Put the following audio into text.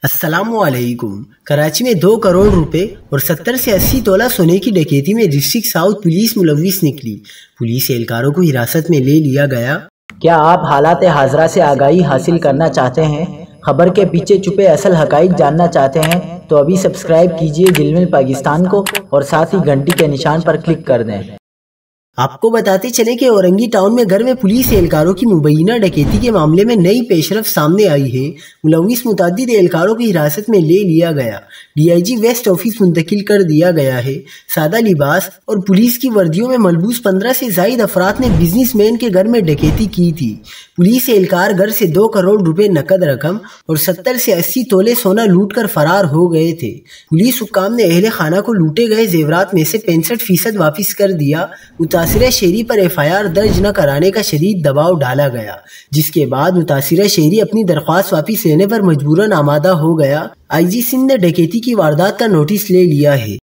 السلام علیکم۔ کراچی میں 2 کروڑ روپے اور 70 سے 80 تولہ سونے کی ڈکیتی میں ڈسٹرکٹ ساؤتھ پولیس ملوث نکلی۔ پولیس اہلکاروں کو حراست میں لے لیا گیا۔ کیا آپ حالات حاضرہ سے آگاہی حاصل کرنا چاہتے ہیں؟ خبر کے پیچھے چھپے اصل حقائق جاننا چاہتے ہیں تو ابھی سبسکرائب کیجئے جلمل پاکستان کو اور ساتھ ہی گھنٹی کے نشان پر کلک کر دیں۔ آپ کو بتاتے چلیں کہ اورنگی ٹاؤن میں گھر میں پولیس اہلکاروں کی مبینہ ڈکیتی کے معاملے میں نئی پیش رفت سامنے آئی ہے۔ ملوث متعدد اہلکاروں کی حراست میں لے لیا گیا۔ D I G west office منتقل کر دیا گیا ہے۔ سادہ لباس اور پولیس کی وردیوں میں ملبوس 15 سے زائد افراد نے بزنس مین کے گھر میں ڈکیتی کی تھی۔ پولیس اہلکار گھر سے 2 کروڑ روپے نقد رقم اور 70 سے 80 تولے سونا لوٹ کر فرار ہو گئے تھے۔ پولیس حکام نے اہل خانہ کو لوٹے گئے زیورات میں سے 65% واپس کر دیا۔ متاثرہ شہری پر FIR درج نہ کرانے کا شدید دباؤ ڈالا گیا، جس کے بعد متاثرہ شہری اپنی درخواست واپس لینے پر مجبوراً آمادہ ہو گیا۔ IG سندھ نے ڈکیتی کی واردات کا نوٹس لے لیا ہے۔